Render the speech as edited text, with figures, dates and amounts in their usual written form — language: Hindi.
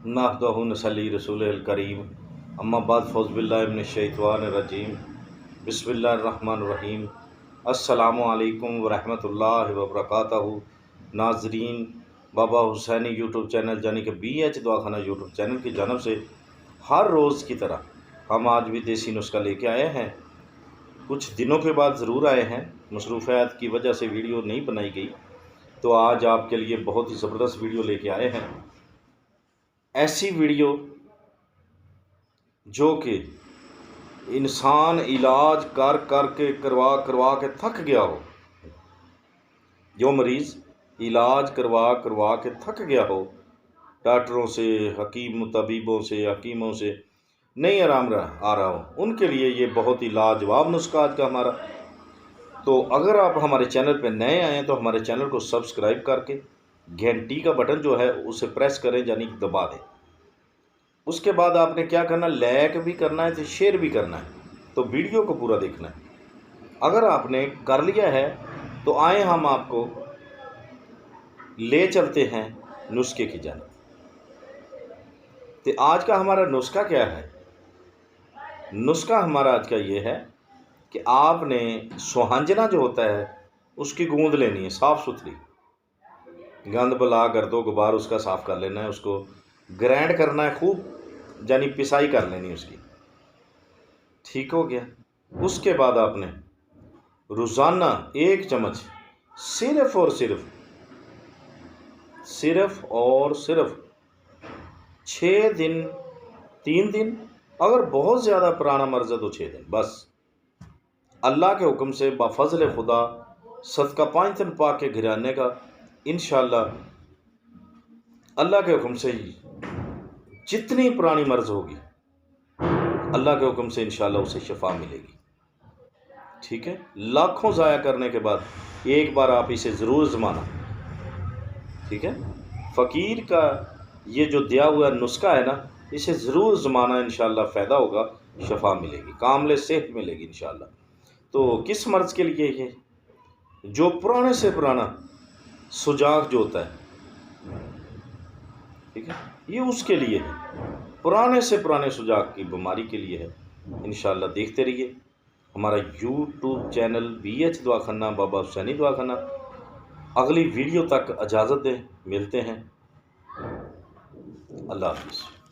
नहमदुहु नसल्ली रसूलिल करीम अम्मा बाद फ़ौज़ु बिल्लाहि मिनश शैतानिर रजीम बिस्मिल्लाहिर रहमानिर रहीम अस्सलामु अलैकुम व रहमतुल्लाहि व बरकातहू। नाज़रीन, बाबा हुसैनी यूट्यूब चैनल यानी कि BH दवाखाना यूट्यूब चैनल की जानब से हर रोज़ की तरह हम आज भी देसी नुस्खा लेके आए हैं। कुछ दिनों के बाद ज़रूर आए हैं, मसरूफ़ियात की वजह से वीडियो नहीं बनाई गई, तो आज आपके लिए बहुत ही ज़बरदस्त वीडियो लेके आए हैं। ऐसी वीडियो जो कि इंसान इलाज कर कर के करवा के थक गया हो, जो मरीज़ इलाज करवा के थक गया हो, डॉक्टरों से, हकीम तबीबों से, हकीमों से नहीं आराम आ रहा हो, उनके लिए ये बहुत ही लाजवाब नुस्खा आज का हमारा। तो अगर आप हमारे चैनल पर नए आए हैं तो हमारे चैनल को सब्सक्राइब करके घंटी का बटन जो है उसे प्रेस करें, यानी कि दबा दें। उसके बाद आपने क्या करना, लाइक भी करना है तो शेयर भी करना है, तो वीडियो को पूरा देखना है। अगर आपने कर लिया है तो आए हम आपको ले चलते हैं नुस्खे की जानिब। तो आज का हमारा नुस्खा क्या है? नुस्खा हमारा आज का ये है कि आपने सुहांजना जो होता है उसकी गूंद लेनी है, साफ़ सुथरी, गंद बला गर्दो गुबार उसका साफ़ कर लेना है, उसको ग्राइंड करना है खूब, यानी पिसाई कर लेनी उसकी। ठीक हो गया। उसके बाद आपने रोज़ाना 1 चम्मच सिर्फ़ और सिर्फ 6 दिन, 3 दिन, अगर बहुत ज़्यादा पुराना मर्ज़ है तो 6 दिन बस। अल्लाह के हुक्म से बाफ़ज़ल खुदा सदका 5 दिन पाक के घराने का, इंशाअल्लाह अल्लाह के हुक्म से ही जितनी पुरानी मर्ज़ होगी अल्लाह के हुक्म से इंशाअल्लाह उसे शफा मिलेगी। ठीक है। लाखों ज़ाया करने के बाद एक बार आप इसे ज़रूर आज़माना। ठीक है। फ़कीर का ये जो दिया हुआ नुस्खा है ना, इसे ज़रूर आज़माना, इंशाअल्लाह फ़ायदा होगा, शफा मिलेगी, कामिल सेहत मिलेगी इंशाअल्लाह। तो किस मर्ज़ के लिए ये? जो पुराने से पुराना सुजाग जो होता है, ठीक है, ये उसके लिए है, पुराने से पुराने सुजाग की बीमारी के लिए है। इंशाअल्लाह देखते रहिए हमारा यूट्यूब चैनल BH दवाखाना, बाबा हुसैनी दवाखाना। अगली वीडियो तक इजाज़त दें, मिलते हैं। अल्लाह हाफ़िज़।